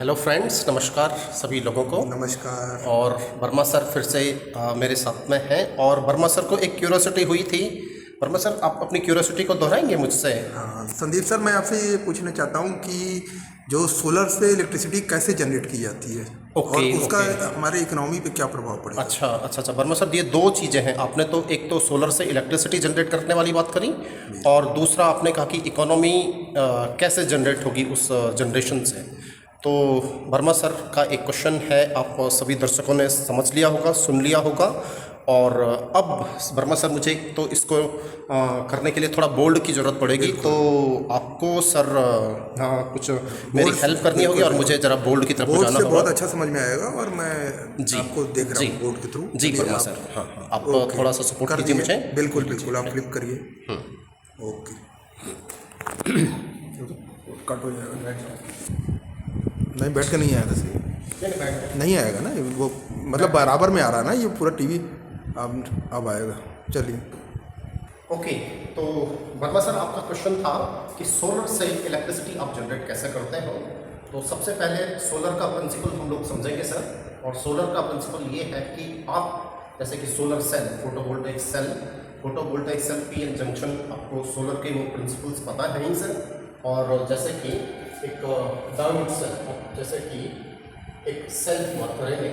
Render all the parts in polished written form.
Hello friends, नमस्कार सभी लोगों को। नमस्कार। और वर्मा सर फिर से मेरे साथ में हैं। और वर्मा सर को एक क्यूरियोसिटी हुई थी। वर्मा सर, आप अपनी क्यूरियोसिटी को दोहराएंगे मुझसे? हाँ संदीप सर, मैं आपसे ये पूछना चाहता हूँ कि जो सोलर से इलेक्ट्रिसिटी कैसे जनरेट की जाती है और ओके उसका ओके। हमारे इकोनॉमी पे क्या प्रभाव पड़ेगा। अच्छा अच्छा अच्छा, वर्मा सर, ये दो चीज़ें हैं। आपने तो एक तो सोलर से इलेक्ट्रिसिटी जनरेट करने वाली बात करी, और दूसरा आपने कहा कि इकोनॉमी कैसे जनरेट होगी उस जनरेशन से। तो वर्मा सर का एक क्वेश्चन है, आप सभी दर्शकों ने समझ लिया होगा, सुन लिया होगा। और अब वर्मा सर, मुझे तो इसको करने के लिए थोड़ा बोल्ड की ज़रूरत पड़ेगी। तो आपको सर कुछ मेरी हेल्प करनी होगी और मुझे ज़रा बोल्ड की तरफ बोर्ड जाना से होगा। बहुत अच्छा समझ में आएगा और मैं जी आपको देख रहा जी हूँ बोर्ड के थ्रू। जी चलिए वर्मा आप सर, हाँ हाँ, आप ओके, थोड़ा सा सपोर्ट कर कीजिए दिए। मुझे। बिल्कुल बिल्कुल, आप फ्लिप करिए। ओके, कट हो जाएगा, बैठ जाओ। नहीं, बैठ के नहीं आएगा सही, नहीं आएगा ना वो, मतलब बराबर में आ रहा है ना ये पूरा टीवी। अब आएगा, चलिए। ओके, तो वर्मा सर, आपका क्वेश्चन था कि सोलर से इलेक्ट्रिसिटी आप जनरेट कैसे करते हो। तो सबसे पहले सोलर का प्रिंसिपल हम लोग समझेंगे सर। और सोलर का प्रिंसिपल ये है कि आप जैसे कि solar cell, photovoltaic cell P N junction, आपको सोलर के वो प्रिंसिपल्स पता है ही सर। और जैसे कि एक डायोड सेल, जैसे कि एक सेल की बात करेंगे,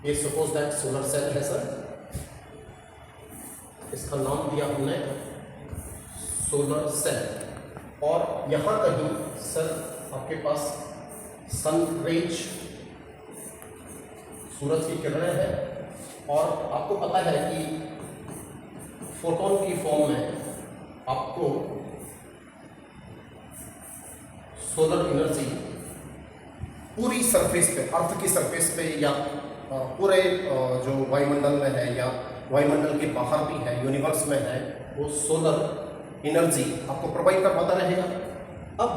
ये सपोज दैट सोलर सेल है सर। इसका नाम दिया हमने सोलर सेल। और यहाँ कहीं सर आपके पास सन रेज, सूरज की किरणें हैं। और आपको पता है कि फोटोन की फॉर्म में आपको सोलर एनर्जी पूरी सरफेस पे, अर्थ की सरफेस पे, या पूरे जो वायुमंडल में है या वायुमंडल के बाहर भी है, यूनिवर्स में है, वो सोलर एनर्जी आपको प्रोवाइड करवाता रहेगा। अब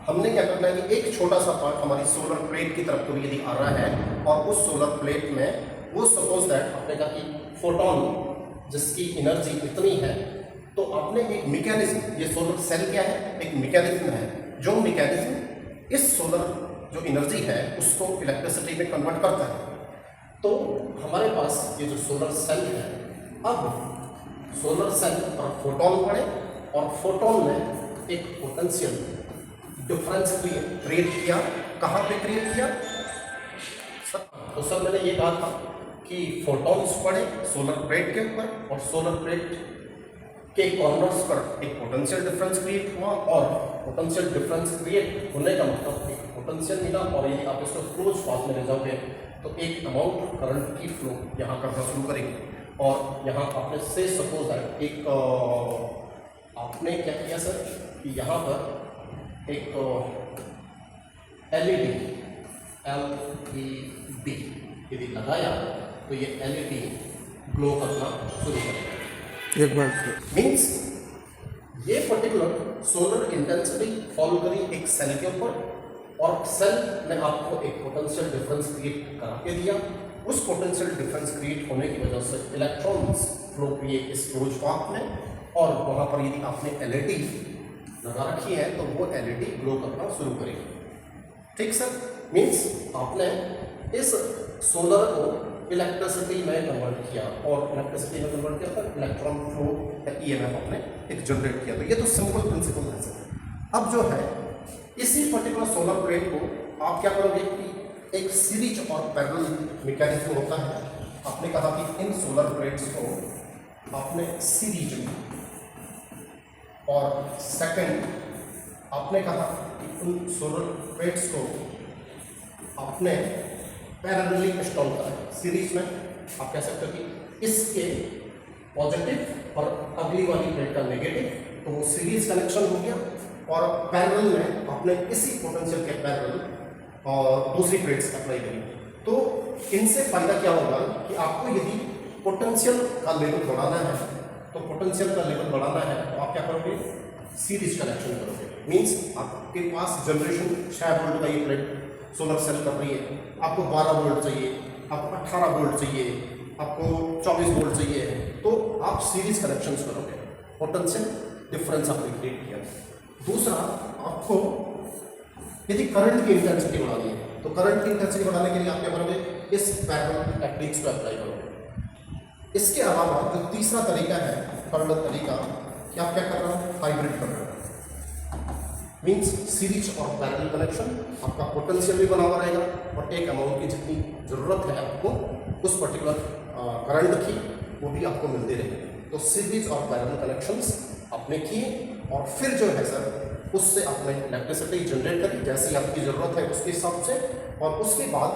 हमने क्या करना है कि एक छोटा सा पार्ट हमारी सोलर प्लेट की तरफ को यदि आ रहा है, और उस सोलर प्लेट में वो सपोज दैट आपने कहा कि फोटोन जिसकी एनर्जी इतनी है, तो आपने एक मैकेनिज्म, ये सोलर सेल क्या है, एक मैकेनिज्म है, जो मैकेनिज्म इस सोलर जो एनर्जी है उसको इलेक्ट्रिसिटी में कन्वर्ट करता है। तो हमारे पास ये जो सोलर सेल है, अब सोलर सेल पर फोटोन पड़े, और फोटोन ने एक पोटेंशियल डिफरेंस क्रिएट किया। कहाँ पे क्रिएट किया सर? तो सर मैंने ये कहा था कि फोटॉन्स पड़े सोलर प्लेट के ऊपर, और सोलर प्लेट के कॉर्नर्स पर एक पोटेंशियल डिफरेंस क्रिएट हुआ। और पोटेंशियल डिफरेंस क्रिएट होने का मतलब एक पोटेंशियल मिला, और यदि आप इसको क्लोज पाथ में ले जाओगे तो एक अमाउंट करंट की फ्लो यहाँ करना शुरू करेगी। और यहाँ आपने से सपोज दैट एक आपने क्या किया सर कि यहाँ पर एक एलईडी यदि लगाया तो ये एलईडी ग्लो करना शुरू करेगा। एक मिनट, मीन्स ये पर्टिकुलर सोलर इंटेंसिटी फॉलो करी एक सेल के ऊपर, और सेल ने आपको एक पोटेंशियल डिफरेंस क्रिएट करा के दिया। उस पोटेंशियल डिफरेंस क्रिएट होने की वजह से इलेक्ट्रॉन्स फ्लो किए इस क्लोज पाथ में, और वहाँ पर यदि आपने एलईडी लगा रखी है तो वो एलईडी ग्लो करना शुरू करेगी। ठीक सर? मीन्स आपने इस सोलर को इलेक्ट्रिसिटी में कन्वर्ट किया, और इलेक्ट्रिसिटी में कन्वर्ट किया तो इलेक्ट्रॉन फ्लो या ईएमएफ आपने एक जनरेट किया। तो ये तो सिंपल प्रिंसिपल है सर। अब जो है इसी पर्टिकुलर सोलर प्लेट को आप क्या करोगे कि एक सीरीज और पैरेलल मैकेनिज्म होता है। आपने कहा कि इन सोलर प्लेट्स को आपने सीरीज में, और सेकंड आपने कहा कि उन सोलर प्लेट्स को आपने पैरेलली इंस्टॉल करा है। सीरीज में आप कह सकते हो कि इसके पॉजिटिव और अगली वाली प्लेट का नेगेटिव, तो वो सीरीज कनेक्शन हो गया। और पैरेलल में आपने इसी पोटेंशियल के पैरेलल और दूसरी प्लेट्स अप्लाई करी। तो इनसे फायदा क्या होगा कि आपको यदि पोटेंशियल का लेवल बढ़ाना है, तो पोटेंशियल का लेवल बढ़ाना है तो आप क्या करोगे, सीरीज कनेक्शन करोगे। मीन्स आपके पास जनरेशन 6 वोल्ट का ये प्लेट सोलर सेल कर रही है, आपको 12 वोल्ट चाहिए, आपको 18 वोल्ट चाहिए, आपको 24 वोल्ट चाहिए, तो आप सीरीज कनेक्शंस करोगे। पोटेंशियल डिफरेंस आपने क्रिएट किया। दूसरा, आपको यदि करंट की इंटेंसिटी बढ़ानी है तो करंट की इंटेंसिटी बढ़ाने के लिए आप क्या करोगे, इस पैरेलल टेक्निक्स को अप्लाई करोगे। इसके अलावा जो तीसरा तरीका है, थर्ड तरीका, कि आप क्या कर रहे हो, हाइब्रिड कर रहे हो। मीन्स सीरीज और पैरेलल कनेक्शन, आपका पोटेंशियल भी बना हुआ रहेगा और एक अमाउंट की जितनी ज़रूरत है आपको उस पर्टिकुलर करंट की वो भी आपको मिलती रहेगी। तो सीरीज और पैरेलल कनेक्शंस आपने किए और फिर जो है सर उससे आपने इलेक्ट्रिसिटी जनरेट करी जैसी आपकी ज़रूरत है उसके हिसाब से। और उसके बाद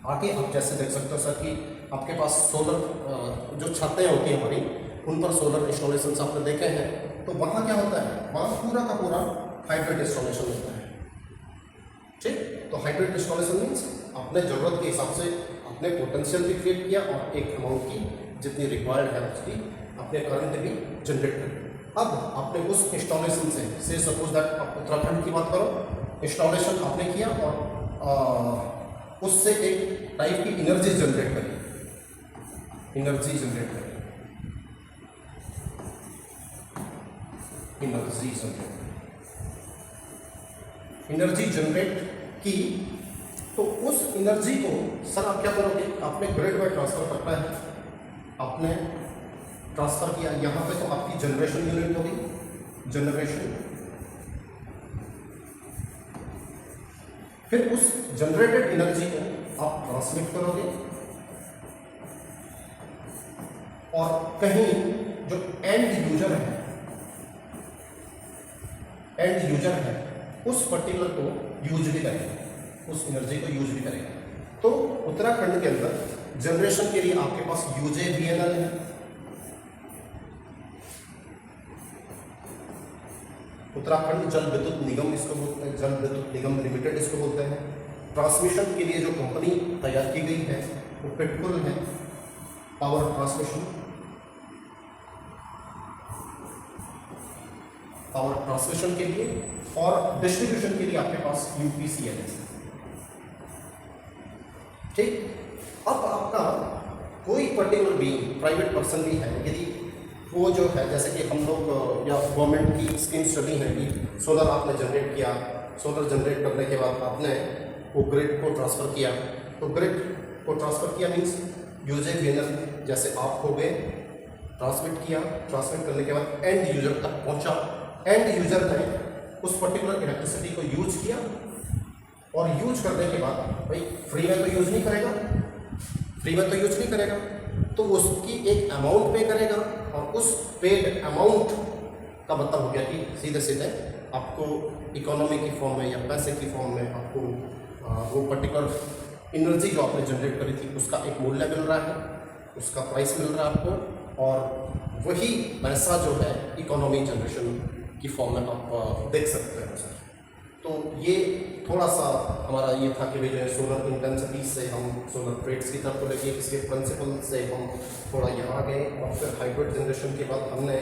आगे आप जैसे देख सकते हो सर कि आपके पास सोलर जो छतें होती हैं हमारी, उन पर सोलर इंस्टॉलेशन आपने देखे हैं। तो वहाँ क्या होता है, वहाँ पूरा का पूरा हाइब्रिड इंस्टॉलेशन होता है। ठीक, तो हाइब्रिड इंस्टॉलेशन मीन्स अपने ज़रूरत के हिसाब से अपने पोटेंशियल भी क्रिएट किया और एक अमाउंट की जितनी रिक्वायर्ड है उसकी अपने करंट भी जनरेट करी। अब आपने उस इंस्टॉलेशन से सपोज दैट आप उत्तराखंड की बात करो, इंस्टॉलेशन आपने किया और उससे एक टाइप की एनर्जी जनरेट करी, एनर्जी जनरेट करी, एनर्जी जनरेट की। तो उस एनर्जी को सर आप क्या करोगे, आपने ग्रिड में ट्रांसफर करना है, आपने ट्रांसफर किया यहाँ पे तो आपकी जनरेशन यूनिट होगी, जनरेशन। फिर उस जनरेटेड एनर्जी को आप ट्रांसमिट करोगे और कहीं जो एंड यूजर है उस पर्टिकुलर को यूज भी करेगा, उस एनर्जी को यूज भी करेगा। तो उत्तराखंड के अंदर जनरेशन के लिए आपके पास UJVNL है, उत्तराखंड जल विद्युत निगम इसको बोलते हैं, जल विद्युत निगम लिमिटेड इसको बोलते हैं। ट्रांसमिशन के लिए जो कंपनी तैयार की गई है वो पेट्रोल है, पावर ट्रांसमिशन, पावर ट्रांसमिशन के लिए। और डिस्ट्रीब्यूशन के लिए आपके पास UPCL है। ठीक, अब आपका कोई पर्टिकुलर भी प्राइवेट पर्सन भी है, यदि वो जो है जैसे कि हम लोग या गवर्नमेंट की स्कीम्स चली हैं कि सोलर आपने जनरेट किया, सोलर जनरेट करने के बाद आपने वो ग्रिड को ट्रांसफ़र किया। तो ग्रिड को ट्रांसफ़र किया मीन्स UJVNL जैसे आप हो गए, ट्रांसमिट किया, ट्रांसमिट करने के बाद एंड यूजर तक पहुंचा। एंड यूजर ने उस पर्टिकुलर इलेक्ट्रिसिटी को यूज किया और यूज करने के बाद भाई फ्री में तो यूज नहीं करेगा, तो उसकी एक अमाउंट पे करेगा और उस पेड अमाउंट का मतलब हो गया कि सीधे सीधे आपको इकोनॉमी की फॉर्म में या पैसे की फॉर्म में आपको वो पर्टिकुलर एनर्जी जो आपने जनरेट करी थी उसका एक मूल्य मिल रहा है, उसका प्राइस मिल रहा है आपको, और वही पैसा जो है इकोनॉमी जनरेशन की फॉर्म में आप देख सकते हैं सर। तो ये थोड़ा सा हमारा ये था कि भाई जो है सोलर इंटेंसिटी से हम सोलर ट्रेड्स की तरफ को लेके इसके प्रिंसिपल से हम थोड़ा यहाँ गए और फिर हाइब्रिड जनरेशन के बाद हमने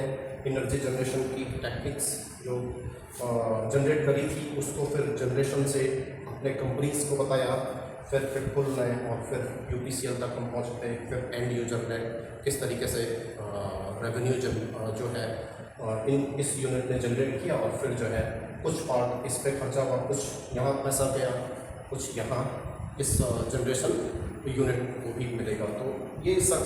एनर्जी जनरेशन की टेक्निक्स जो जनरेट करी थी उसको फिर जनरेशन से अपने कंपनीज को बताया, फिर पिटबुल ने और फिर UPCL तक हम पहुँचते, फिर एंड यूजर ने किस तरीके से रेवेन्यू जो है इस यूनिट ने जनरेट किया और फिर जो है कुछ पार्ट इस पे खर्चा हुआ, कुछ यहाँ पैसा गया, कुछ यहाँ इस जनरेशन यूनिट को भी मिलेगा। तो ये सब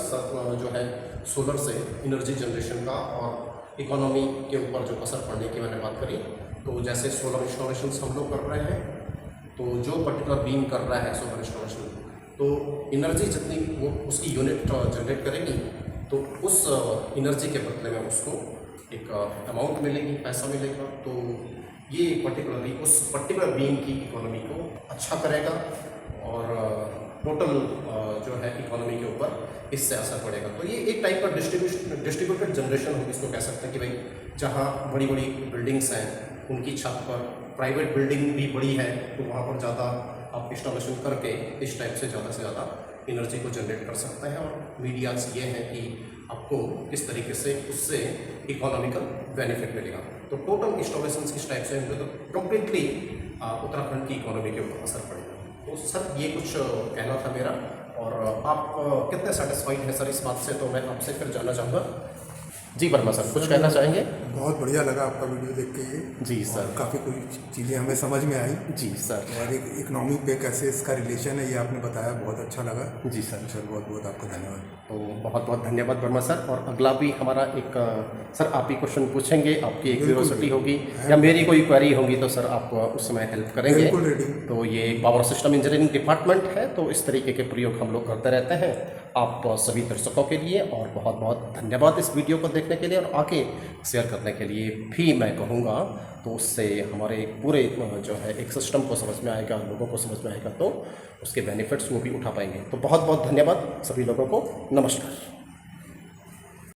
जो है सोलर से एनर्जी जनरेशन का और इकोनॉमी के ऊपर जो असर पड़ने की मैंने बात करी। तो जैसे सोलर इंस्टॉलेशन हम लोग कर रहे हैं, तो जो पर्टिकुलर बीम कर रहा है सोलर इंस्टॉलेशन, तो एनर्जी जितनी वो उसकी यूनिट जनरेट करेगी तो उस एनर्जी के बदले में उसको एक अमाउंट मिलेगी, पैसा मिलेगा। तो ये पर्टिकुलरली उस पर्टिकुलर बीम की इकोनॉमी को अच्छा करेगा और टोटल जो है इकोनॉमी के ऊपर इससे असर पड़ेगा। तो ये एक टाइप का डिस्ट्रीब्यूटेड जनरेशन हम इसको कह सकते हैं कि भाई जहाँ बड़ी बड़ी बिल्डिंग्स हैं उनकी छत पर, प्राइवेट बिल्डिंग भी बड़ी है तो वहाँ पर ज़्यादा आप इंस्टॉलेशन करके इस टाइप से ज़्यादा एनर्जी को जनरेट कर सकते हैं। और मीडियाज ये हैं कि आपको किस तरीके से उससे इकोनॉमिकल बेनिफिट मिलेगा। तो टोटल इंस्टॉलेशन इस टाइप से तो कम्प्लीटली उत्तराखंड की इकोनॉमी के ऊपर असर पड़ेगा। तो सर ये कुछ कहना था मेरा, और आप कितने सेटिस्फाइड हैं सर इस बात से, तो मैं आपसे फिर जानना चाहूँगा। जी वर्मा सर, कुछ कहना चाहेंगे? बहुत बढ़िया लगा आपका वीडियो देख के ये। जी सर। काफ़ी कुछ चीज़ें हमें समझ में आई। जी सर। और एक इकोनॉमी पे कैसे इसका रिलेशन है ये आपने बताया, बहुत अच्छा लगा। जी सर। सर बहुत बहुत आपका धन्यवाद। तो बहुत बहुत धन्यवाद वर्मा सर। और अगला भी हमारा एक सर आप ही क्वेश्चन पूछेंगे, आपकी एक क्यूरियोसिटी होगी या मेरी कोई क्वेरी होगी तो सर आप उस समय हेल्प करेंगे। बिल्कुल रेडी। तो ये पावर सिस्टम इंजीनियरिंग डिपार्टमेंट है, तो इस तरीके के प्रयोग हम लोग करते रहते हैं। आप सभी दर्शकों के लिए और बहुत बहुत धन्यवाद इस वीडियो को देखने के लिए, और आगे शेयर करने के लिए भी मैं कहूँगा। तो उससे हमारे पूरे जो है एक सिस्टम को समझ में आएगा, लोगों को समझ में आएगा, तो उसके बेनिफिट्स वो भी उठा पाएंगे। तो बहुत बहुत धन्यवाद सभी लोगों को। नमस्कार।